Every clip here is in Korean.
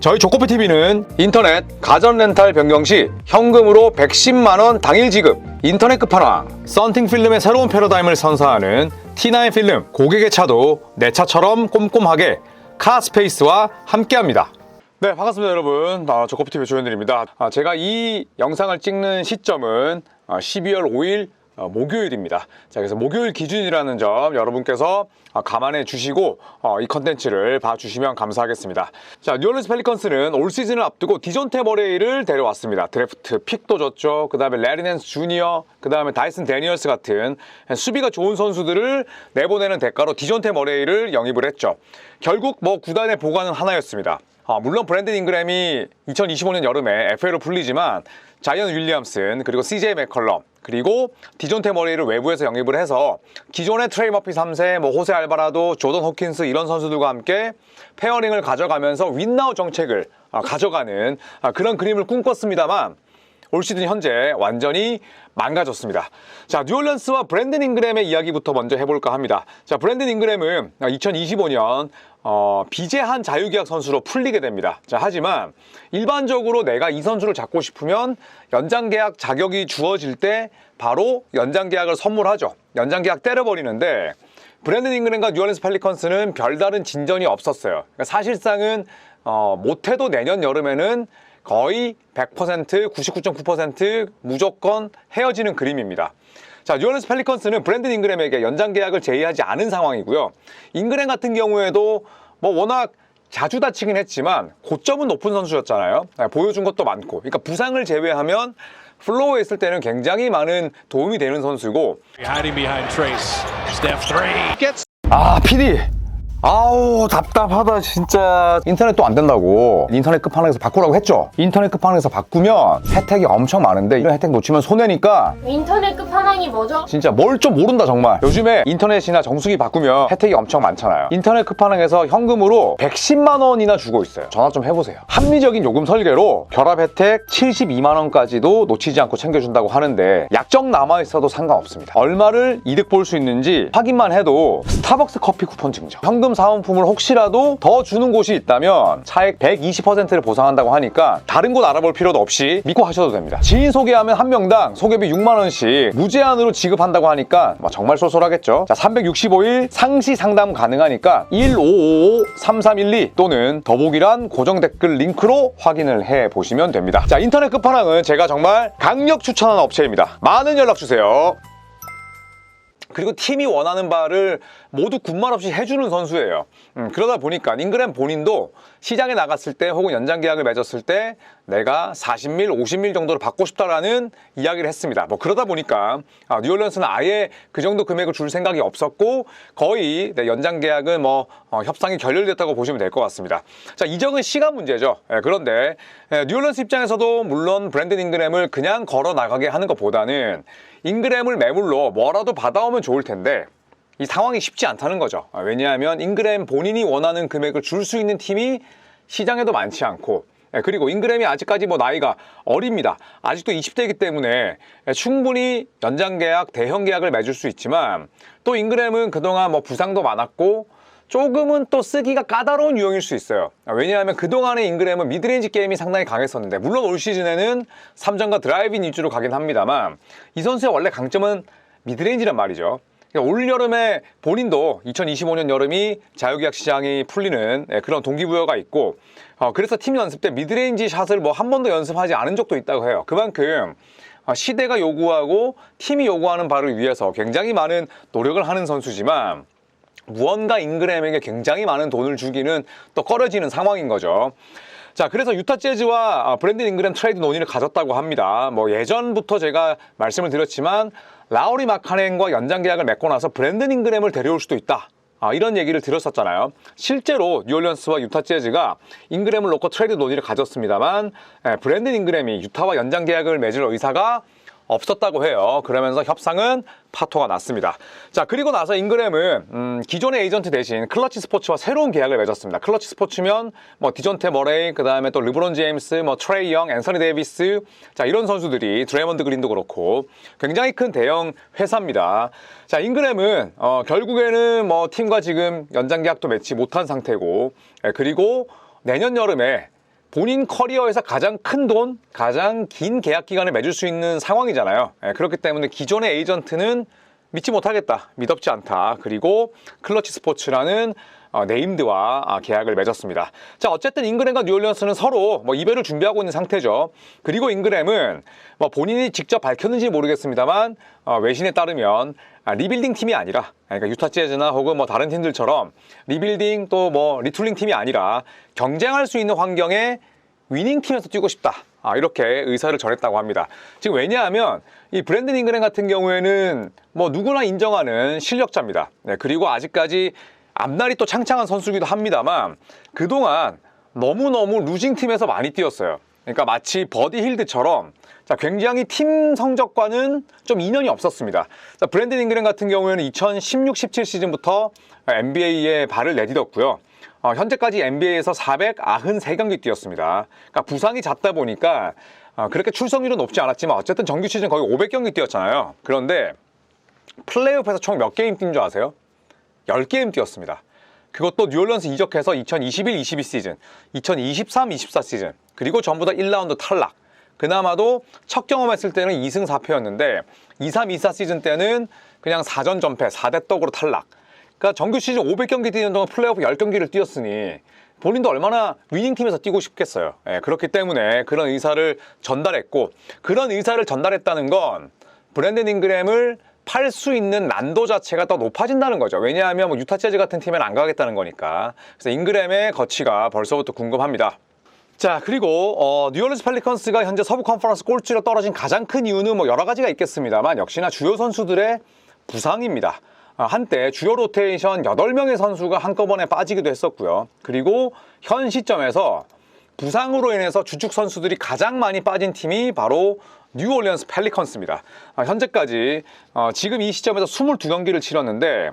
저희 조코피TV는 인터넷 가전 렌탈 변경 시 현금으로 110만원 당일 지급, 인터넷 끝판왕, 썬팅 필름의 새로운 패러다임을 선사하는 T9 필름, 고객의 차도 내 차처럼 꼼꼼하게 카스페이스와 함께합니다. 네, 반갑습니다 여러분. 조코피TV 조현일입니다. 제가 이 영상을 찍는 시점은 12월 5일 목요일입니다. 자, 그래서 목요일 기준이라는 점 여러분께서 감안해 주시고 이 컨텐츠를 봐주시면 감사하겠습니다. 자, 뉴올리언스 펠리컨스는 올 시즌을 앞두고 디존테 머레이를 데려왔습니다. 드래프트 픽도 줬죠. 그 다음에 래리 낸스 주니어, 그 다음에 다이슨 데니얼스 같은 수비가 좋은 선수들을 내보내는 대가로 디존테 머레이를 영입을 했죠. 결국 구단의 보관은 하나였습니다. 물론 브랜든 잉그램이 2025년 여름에 FA로 풀리지만 자이언 윌리엄슨, 그리고 CJ 맥컬럼, 그리고 디존테 머레이를 외부에서 영입을 해서 기존의 트레이 머피 3세, 호세 알바라도, 조던 호킨스 이런 선수들과 함께 페어링을 가져가면서 윈나우 정책을 가져가는 그런 그림을 꿈꿨습니다만 올 시즌 현재 완전히 망가졌습니다. 자, 뉴올리언스와 브랜든 잉그램의 이야기부터 먼저 해볼까 합니다. 자, 브랜든 잉그램은 2025년 비제한 자유계약 선수로 풀리게 됩니다. 자, 하지만 일반적으로 내가 이 선수를 잡고 싶으면 연장계약 자격이 주어질 때 바로 연장계약을 선물하죠. 연장계약 때려버리는데 브랜든 잉그램과 뉴올리언스 펠리컨스는 별다른 진전이 없었어요. 그러니까 사실상은 못해도 내년 여름에는 거의 100%, 99.9% 무조건 헤어지는 그림입니다. 자, 뉴올리언스 펠리컨스는 브랜든 잉그램에게 연장 계약을 제의하지 않은 상황이고요. 잉그램 같은 경우에도 워낙 자주 다치긴 했지만 고점은 높은 선수였잖아요. 보여준 것도 많고. 그러니까 부상을 제외하면 플로어에 있을 때는 굉장히 많은 도움이 되는 선수고. PD! 아우, 답답하다 진짜. 인터넷도 안 된다고 인터넷 끝판왕에서 바꾸라고 했죠. 인터넷 끝판왕에서 바꾸면 혜택이 엄청 많은데 이런 혜택 놓치면 손해니까. 인터넷 끝판왕이 뭐죠? 진짜 뭘 좀 모른다 정말. 요즘에 인터넷이나 정수기 바꾸면 혜택이 엄청 많잖아요. 인터넷 끝판왕에서 현금으로 110만 원이나 주고 있어요. 전화 좀 해보세요. 합리적인 요금 설계로 결합 혜택 72만 원까지도 놓치지 않고 챙겨준다고 하는데 약정 남아있어도 상관없습니다. 얼마를 이득 볼 수 있는지 확인만 해도 스타벅스 커피 쿠폰 증정, 현금 사은품을 혹시라도 더 주는 곳이 있다면 차액 120%를 보상한다고 하니까 다른 곳 알아볼 필요도 없이 믿고 하셔도 됩니다. 지인 소개하면 한 명당 소개비 6만 원씩 무제한으로 지급한다고 하니까 정말 쏠쏠하겠죠. 자, 365일 상시 상담 가능하니까 1555-3312 또는 더보기란 고정 댓글 링크로 확인을 해 보시면 됩니다. 자, 인터넷 끝판왕은 제가 정말 강력 추천하는 업체입니다. 많은 연락 주세요. 그리고 팀이 원하는 바를 모두 군말 없이 해주는 선수예요. 그러다 보니까 잉그램 본인도 시장에 나갔을 때 혹은 연장 계약을 맺었을 때 내가 40밀, 50밀 정도를 받고 싶다라는 이야기를 했습니다. 그러다 보니까 뉴올리언스는 아예 그 정도 금액을 줄 생각이 없었고 거의 연장 계약은 협상이 결렬됐다고 보시면 될 것 같습니다. 자, 이적은 시간 문제죠. 그런데 뉴올리언스 입장에서도 물론 브랜든 잉그램을 그냥 걸어 나가게 하는 것보다는 잉그램을 매물로 뭐라도 받아오면 좋을 텐데 이 상황이 쉽지 않다는 거죠. 왜냐하면 잉그램 본인이 원하는 금액을 줄 수 있는 팀이 시장에도 많지 않고, 그리고 잉그램이 아직까지 나이가 어립니다. 아직도 20대이기 때문에 충분히 연장 계약, 대형 계약을 맺을 수 있지만 또 잉그램은 그동안 부상도 많았고 조금은 또 쓰기가 까다로운 유형일 수 있어요. 왜냐하면 그동안의 잉그램은 미드레인지 게임이 상당히 강했었는데 물론 올 시즌에는 3점과 드라이빙 위주로 가긴 합니다만 이 선수의 원래 강점은 미드레인지란 말이죠. 올 여름에 본인도 2025년 여름이 자유계약 시장이 풀리는 그런 동기부여가 있고 그래서 팀 연습 때 미드레인지 샷을 한 번도 연습하지 않은 적도 있다고 해요. 그만큼 시대가 요구하고 팀이 요구하는 바를 위해서 굉장히 많은 노력을 하는 선수지만 무언가 잉그램에게 굉장히 많은 돈을 주기는 또 꺼려지는 상황인 거죠. 자, 그래서 유타 재즈와 브랜든 잉그램 트레이드 논의를 가졌다고 합니다. 예전부터 제가 말씀을 드렸지만 라우리 마카넨과 연장 계약을 맺고 나서 브랜든 잉그램을 데려올 수도 있다. 이런 얘기를 들었었잖아요. 실제로 뉴올리언스와 유타 재즈가 잉그램을 놓고 트레이드 논의를 가졌습니다만 브랜든 잉그램이 유타와 연장 계약을 맺을 의사가 없었다고 해요. 그러면서 협상은 파토가 났습니다. 자, 그리고 나서 잉그램은 기존의 에이전트 대신 클러치 스포츠와 새로운 계약을 맺었습니다. 클러치 스포츠면 디존테 머레이, 그 다음에 또 르브론 제임스, 트레이 영, 앤서니 데이비스, 자, 이런 선수들이 드레이먼드 그린도 그렇고 굉장히 큰 대형 회사입니다. 자, 잉그램은 결국에는 팀과 지금 연장 계약도 맺지 못한 상태고, 그리고 내년 여름에 본인 커리어에서 가장 큰 돈, 가장 긴 계약 기간을 맺을 수 있는 상황이잖아요. 그렇기 때문에 기존의 에이전트는 믿지 못하겠다, 믿었지 않다. 그리고 클러치 스포츠라는 네임드와 계약을 맺었습니다. 자, 어쨌든 잉그램과 뉴올리언스는 서로 이별을 준비하고 있는 상태죠. 그리고 잉그램은 본인이 직접 밝혔는지 모르겠습니다만 외신에 따르면 리빌딩 팀이 아니라, 그러니까 유타 재즈나 혹은 다른 팀들처럼 리빌딩 또 리툴링 팀이 아니라 경쟁할 수 있는 환경에 위닝 팀에서 뛰고 싶다. 이렇게 의사를 전했다고 합니다. 지금 왜냐하면 이 브랜든 잉그램 같은 경우에는 누구나 인정하는 실력자입니다. 그리고 아직까지 앞날이 또 창창한 선수이기도 합니다만 그동안 너무너무 루징 팀에서 많이 뛰었어요. 그러니까 마치 버디 힐드처럼 굉장히 팀 성적과는 좀 인연이 없었습니다. 브랜든 잉그램 같은 경우에는 2016-17 시즌부터 NBA에 발을 내딛었고요. 현재까지 NBA에서 493경기 뛰었습니다. 그러니까 부상이 잦다 보니까 그렇게 출석률은 높지 않았지만 어쨌든 정규 시즌 거의 500경기 뛰었잖아요. 그런데 플레이오프에서 총 몇 게임 뛴 줄 아세요? 10게임 뛰었습니다. 그것도 뉴올리언스 이적해서 2021-22 시즌, 2023-24 시즌, 그리고 전부 다 1라운드 탈락. 그나마도 첫 경험했을 때는 2승 4패였는데 23-24 시즌 때는 그냥 4전 전패, 4대 떡으로 탈락. 그러니까 정규 시즌 500경기 뛰는 동안 플레이오프 10경기를 뛰었으니 본인도 얼마나 위닝팀에서 뛰고 싶겠어요. 그렇기 때문에 그런 의사를 전달했고, 그런 의사를 전달했다는 건 브랜든 잉그램을 팔 수 있는 난도 자체가 더 높아진다는 거죠. 왜냐하면 유타 재즈 같은 팀엔 안 가겠다는 거니까. 그래서 잉그램의 거치가 벌써부터 궁금합니다. 자, 그리고 뉴올리언스 펠리컨스가 현재 서부 컨퍼런스 꼴찌로 떨어진 가장 큰 이유는 여러 가지가 있겠습니다만 역시나 주요 선수들의 부상입니다. 한때 주요 로테이션 8명의 선수가 한꺼번에 빠지기도 했었고요. 그리고 현 시점에서 부상으로 인해서 주축 선수들이 가장 많이 빠진 팀이 바로 뉴올리언스 펠리컨스입니다. 현재까지 지금 이 시점에서 22경기를 치렀는데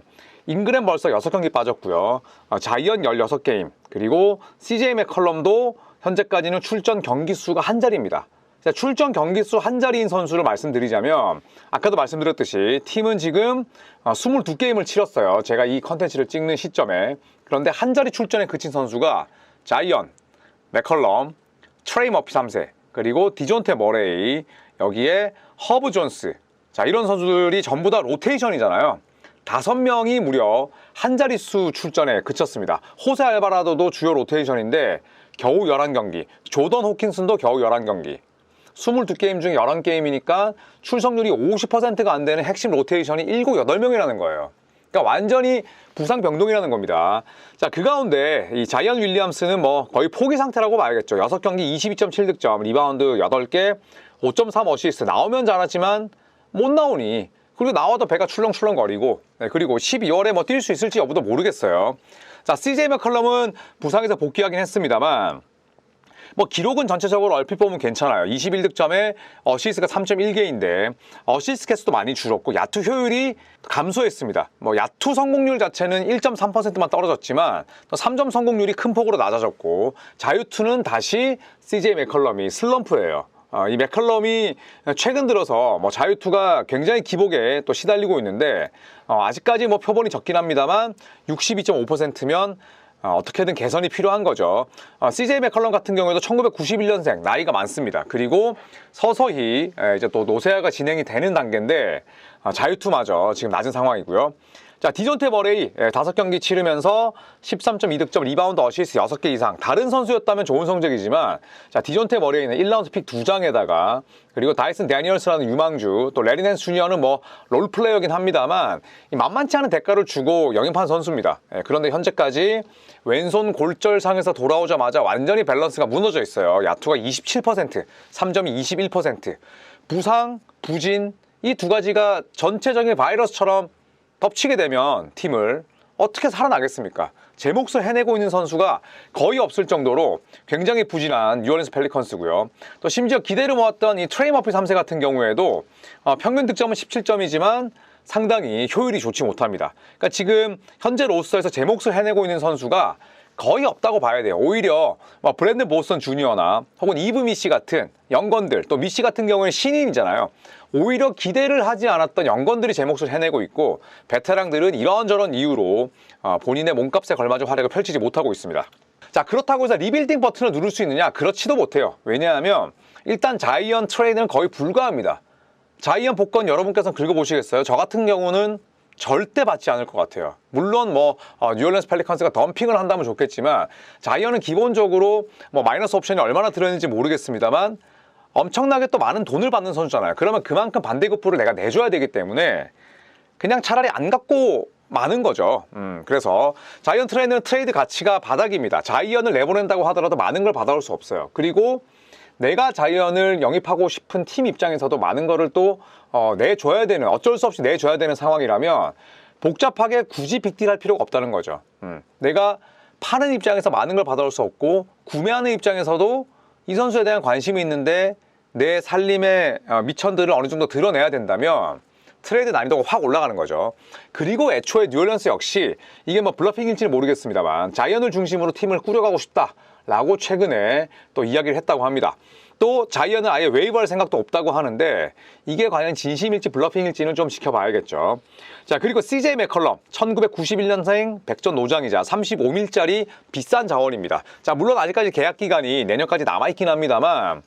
잉그램 벌써 6경기 빠졌고요. 자이언 16게임, 그리고 CJ 맥컬럼도 현재까지는 출전 경기 수가 한 자리입니다. 출전 경기 수 한 자리인 선수를 말씀드리자면 아까도 말씀드렸듯이 팀은 지금 22게임을 치렀어요. 제가 이 컨텐츠를 찍는 시점에. 그런데 한 자리 출전에 그친 선수가 자이언, 맥컬럼, 트레이 머피 3세, 그리고 디존테 머레이, 여기에 허브 존스. 자, 이런 선수들이 전부 다 로테이션이잖아요. 5명이 무려 한 자릿수 출전에 그쳤습니다. 호세 알바라도도 주요 로테이션인데 겨우 11경기, 조던 호킨슨도 겨우 11경기. 22게임 중 11게임이니까 출석률이 50%가 안 되는 핵심 로테이션이 7, 8명이라는 거예요. 그러니까 완전히 부상 병동이라는 겁니다. 자, 그 가운데 이 자이언 윌리엄스는 거의 포기 상태라고 봐야겠죠. 6경기 22.7득점, 리바운드 8개, 5.3 어시스트. 나오면 잘하지만 못 나오니, 그리고 나와도 배가 출렁출렁거리고, 그리고 12월에 뛸 수 있을지 여부도 모르겠어요. 자, CJ 맥컬럼은 부상에서 복귀하긴 했습니다만 기록은 전체적으로 얼핏 보면 괜찮아요. 21득점에 어시스트가 3.1개인데 어시스트 개수도 많이 줄었고 야투 효율이 감소했습니다. 야투 성공률 자체는 1.3%만 떨어졌지만 또 3점 성공률이 큰 폭으로 낮아졌고 자유투는 다시 CJ 맥컬럼이 슬럼프예요. 이 맥컬럼이 최근 들어서 자유투가 굉장히 기복에 또 시달리고 있는데 아직까지 표본이 적긴 합니다만 62.5%면 어떻게든 개선이 필요한 거죠. CJ 맥컬럼 같은 경우에도 1991년생, 나이가 많습니다. 그리고 서서히 이제 또 노쇠화가 진행이 되는 단계인데 자유투마저 지금 낮은 상황이고요. 자, 디존테 머레이 5경기 치르면서 13.2득점, 리바운드, 어시스트 6개 이상. 다른 선수였다면 좋은 성적이지만 자, 디존테 머레이는 1라운드 픽 2장에다가 그리고 다이슨 데니얼스라는 유망주, 또 레리 낸스 주니어는 롤플레이어긴 합니다만 만만치 않은 대가를 주고 영입한 선수입니다. 그런데 현재까지 왼손 골절상에서 돌아오자마자 완전히 밸런스가 무너져 있어요. 야투가 27%, 3점이 21%. 부상, 부진, 이 두 가지가 전체적인 바이러스처럼 덮치게 되면 팀을 어떻게 살아나겠습니까? 제 몫을 해내고 있는 선수가 거의 없을 정도로 굉장히 부진한 뉴올리언스 펠리컨스고요. 또 심지어 기대를 모았던 이 트레이 머피 3세 같은 경우에도 평균 득점은 17점이지만 상당히 효율이 좋지 못합니다. 그러니까 지금 현재 로스터에서 제 몫을 해내고 있는 선수가 거의 없다고 봐야 돼요. 오히려 브랜든 보스턴 주니어나 혹은 이브 미시 같은 영건들, 또 미시 같은 경우는 신인이잖아요. 오히려 기대를 하지 않았던 영건들이 제 몫을 해내고 있고 베테랑들은 이런저런 이유로 본인의 몸값에 걸맞은 활약을 펼치지 못하고 있습니다. 자, 그렇다고 해서 리빌딩 버튼을 누를 수 있느냐? 그렇지도 못해요. 왜냐하면 일단 자이언 트레이드는 거의 불가합니다. 자이언 복권 여러분께서는 긁어보시겠어요? 저 같은 경우는 절대 받지 않을 것 같아요. 물론 뉴올리언스 펠리컨스가 덤핑을 한다면 좋겠지만 자이언은 기본적으로 마이너스 옵션이 얼마나 들어있는지 모르겠습니다만 엄청나게 또 많은 돈을 받는 선수잖아요. 그러면 그만큼 반대급부를 내가 내줘야 되기 때문에 그냥 차라리 안 갖고 마는 거죠. 그래서 자이언 트레이드는 트레이드 가치가 바닥입니다. 자이언을 내보낸다고 하더라도 많은 걸 받아올 수 없어요. 그리고 내가 자이언을 영입하고 싶은 팀 입장에서도 많은 거를 또 내줘야 되는, 어쩔 수 없이 내줘야 되는 상황이라면 복잡하게 굳이 빅딜할 필요가 없다는 거죠. 내가 파는 입장에서 많은 걸 받아올 수 없고 구매하는 입장에서도 이 선수에 대한 관심이 있는데 내 살림의 미천들을 어느 정도 드러내야 된다면 트레이드 난이도가 확 올라가는 거죠. 그리고 애초에 뉴올리언스 역시 이게 블러핑일지는 모르겠습니다만 자이언을 중심으로 팀을 꾸려가고 싶다라고 최근에 또 이야기를 했다고 합니다. 또 자이언은 아예 웨이브할 생각도 없다고 하는데 이게 과연 진심일지 블러핑일지는 좀 지켜봐야겠죠. 자, 그리고 CJ 맥컬럼 1991년생 백전 노장이자 35밀짜리 비싼 자원입니다. 자, 물론 아직까지 계약 기간이 내년까지 남아있긴 합니다만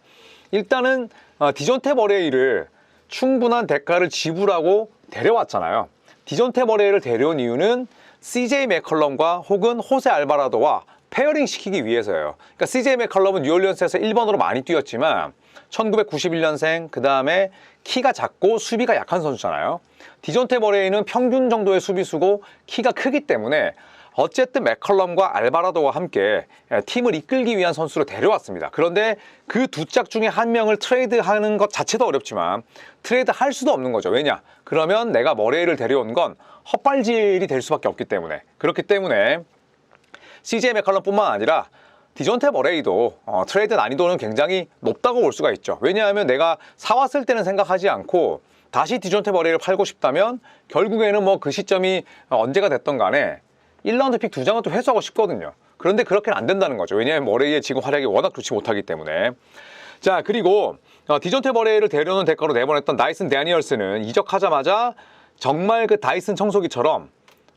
일단은 디존테 머레이를 충분한 대가를 지불하고 데려왔잖아요. 디존테 머레이를 데려온 이유는 CJ 맥컬럼과 혹은 호세 알바라도와 페어링 시키기 위해서예요. 그러니까 CJ 맥컬럼은 뉴올리언스에서 1번으로 많이 뛰었지만 1991년생, 그 다음에 키가 작고 수비가 약한 선수잖아요. 디존테 머레이는 평균 정도의 수비수고 키가 크기 때문에 어쨌든 맥컬럼과 알바라도와 함께 팀을 이끌기 위한 선수로 데려왔습니다. 그런데 그 두 짝 중에 한 명을 트레이드하는 것 자체도 어렵지만 트레이드 할 수도 없는 거죠. 왜냐? 그러면 내가 머레이를 데려온 건 헛발질이 될 수밖에 없기 때문에. 그렇기 때문에 CJ 맥컬럼뿐만 아니라 디존테 머레이도 트레이드 난이도는 굉장히 높다고 볼 수가 있죠. 왜냐하면 내가 사왔을 때는 생각하지 않고 다시 디존테 머레이를 팔고 싶다면 결국에는 그 시점이 언제가 됐던 간에 1라운드 픽 2장은 또 회수하고 싶거든요. 그런데 그렇게는 안 된다는 거죠. 왜냐하면 머레이의 지금 활약이 워낙 좋지 못하기 때문에. 자, 그리고 디존테 머레이를 데려오는 대가로 내보냈던 다이슨 데니얼스는 이적하자마자 정말 그 다이슨 청소기처럼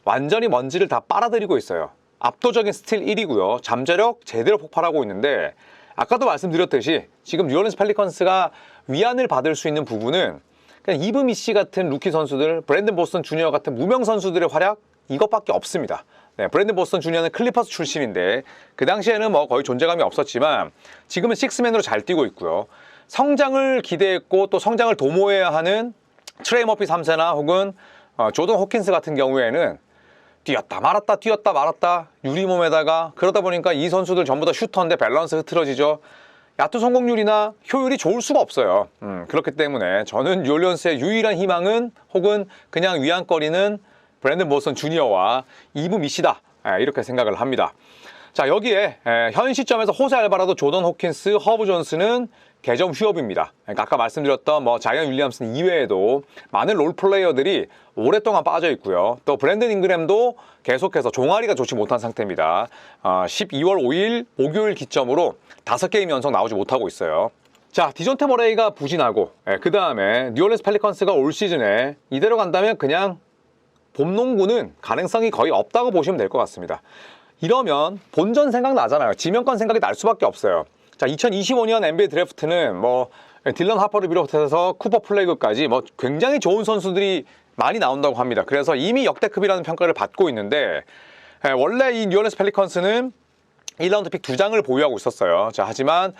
완전히 먼지를 다 빨아들이고 있어요. 압도적인 스틸 1위고요. 잠재력 제대로 폭발하고 있는데 아까도 말씀드렸듯이 지금 뉴올리언스 펠리컨스가 위안을 받을 수 있는 부분은 그냥 이브 미시 같은 루키 선수들, 브랜든 보스턴 주니어 같은 무명 선수들의 활약 이것밖에 없습니다. 네, 브랜든 보스턴 주니어는 클리퍼스 출신인데 그 당시에는 거의 존재감이 없었지만 지금은 식스맨으로 잘 뛰고 있고요. 성장을 기대했고 또 성장을 도모해야 하는 트레이 머피 3세나 혹은 조던 호킨스 같은 경우에는 뛰었다 말았다 유리몸에다가 그러다 보니까 이 선수들 전부 다 슈터인데 밸런스 흐트러지죠. 야투 성공률이나 효율이 좋을 수가 없어요. 그렇기 때문에 저는 뉴올리언스의 유일한 희망은 혹은 그냥 위안거리는 브랜든 보스턴 주니어와 이브 미시다 이렇게 생각을 합니다. 자, 여기에 현 시점에서 호세 알바라도, 조던 호킨스, 허브 존스는 개점 휴업입니다. 그러니까 아까 말씀드렸던 자이언 윌리엄슨 이외에도 많은 롤 플레이어들이 오랫동안 빠져 있고요. 또 브랜든 잉그램도 계속해서 종아리가 좋지 못한 상태입니다. 12월 5일 목요일 기점으로 5게임 연속 나오지 못하고 있어요. 자, 디존테 머레이가 부진하고 그 다음에 뉴올리언스 펠리컨스가 올 시즌에 이대로 간다면 그냥 봄농구는 가능성이 거의 없다고 보시면 될 것 같습니다. 이러면 본전 생각나잖아요. 지명권 생각이 날 수밖에 없어요. 자, 2025년 NBA 드래프트는 딜런 하퍼를 비롯해서 쿠퍼 플레이그까지 굉장히 좋은 선수들이 많이 나온다고 합니다. 그래서 이미 역대급이라는 평가를 받고 있는데 원래 이 뉴올리언스 펠리컨스는 1라운드 픽 2장을 보유하고 있었어요. 자, 하지만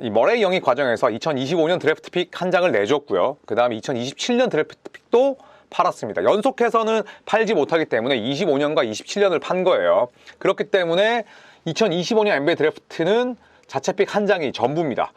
이 머레이 영입 과정에서 2025년 드래프트 픽 1장을 내줬고요. 그 다음에 2027년 드래프트 픽도 팔았습니다. 연속해서는 팔지 못하기 때문에 25년과 27년을 판 거예요. 그렇기 때문에 2025년 NBA 드래프트는 자체 픽 1장이 전부입니다.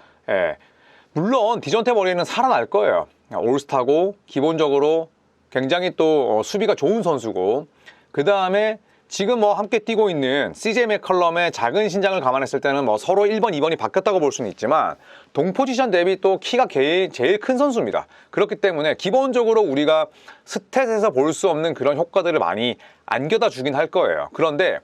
물론 디존테 머레이는 살아날 거예요. 올스타고 기본적으로 굉장히 또 수비가 좋은 선수고 그 다음에 지금 함께 뛰고 있는 CJ 맥컬럼의 작은 신장을 감안했을 때는 서로 1번, 2번이 바뀌었다고 볼 수는 있지만 동 포지션 대비 또 키가 제일 큰 선수입니다. 그렇기 때문에 기본적으로 우리가 스탯에서 볼 수 없는 그런 효과들을 많이 안겨다 주긴 할 거예요. 그런데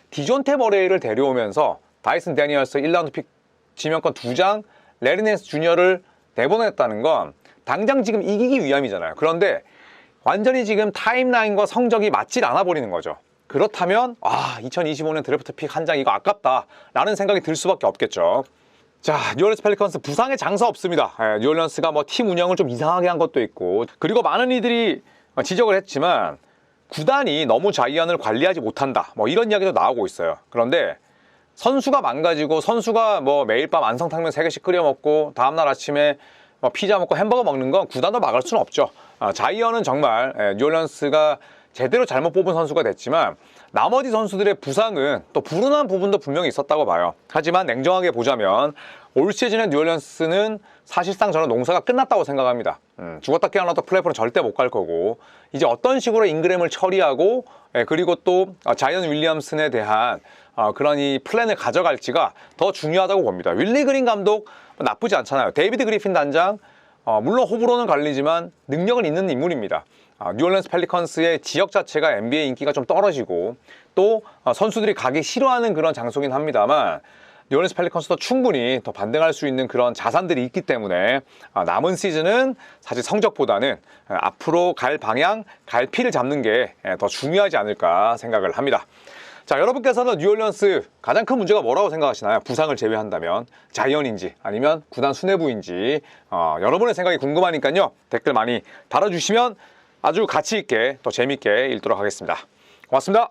디존테 머레이를 데려오면서 다이슨 데니얼스 1라운드 픽 지명권 2장, 레리 낸스 주니어를 내보냈다는 건 당장 지금 이기기 위함이잖아요. 그런데 완전히 지금 타임라인과 성적이 맞질 않아 버리는 거죠. 그렇다면 2025년 드래프트 픽 한 장 이거 아깝다라는 생각이 들 수밖에 없겠죠. 자, 뉴올리언스 펠리컨스 부상에 장사 없습니다. 뉴올리언스가 뭐 팀 운영을 좀 이상하게 한 것도 있고, 그리고 많은 이들이 지적을 했지만 구단이 너무 자이언을 관리하지 못한다, 뭐 이런 이야기도 나오고 있어요. 그런데 선수가 망가지고 선수가 뭐 매일 밤 안성탕면 3개씩 끓여 먹고 다음날 아침에 뭐 피자 먹고 햄버거 먹는 건 구단도 막을 수는 없죠. 자이언은 정말 뉴올리언스가 제대로 잘못 뽑은 선수가 됐지만 나머지 선수들의 부상은 또 불운한 부분도 분명히 있었다고 봐요. 하지만 냉정하게 보자면 올 시즌의 뉴올리언스는 사실상 저는 농사가 끝났다고 생각합니다. 죽었다 깨어나도 플레이오프는 절대 못 갈 거고, 이제 어떤 식으로 잉그램을 처리하고 그리고 또 자이언 윌리엄슨에 대한 그런 이 플랜을 가져갈지가 더 중요하다고 봅니다. 윌리 그린 감독 나쁘지 않잖아요. 데이비드 그리핀 단장 물론 호불호는 갈리지만 능력은 있는 인물입니다. 뉴올리언스 펠리컨스의 지역 자체가 NBA 인기가 좀 떨어지고 또 선수들이 가기 싫어하는 그런 장소긴 합니다만, 뉴올리언스 펠리컨스도 충분히 더 반등할 수 있는 그런 자산들이 있기 때문에 남은 시즌은 사실 성적보다는 앞으로 갈 방향, 갈 피를 잡는 게 더 중요하지 않을까 생각을 합니다. 자, 여러분께서는 뉴올리언스 가장 큰 문제가 뭐라고 생각하시나요? 부상을 제외한다면 자이언인지 아니면 구단 수뇌부인지 여러분의 생각이 궁금하니까요. 댓글 많이 달아주시면 아주 가치 있게 더 재밌게 읽도록 하겠습니다. 고맙습니다.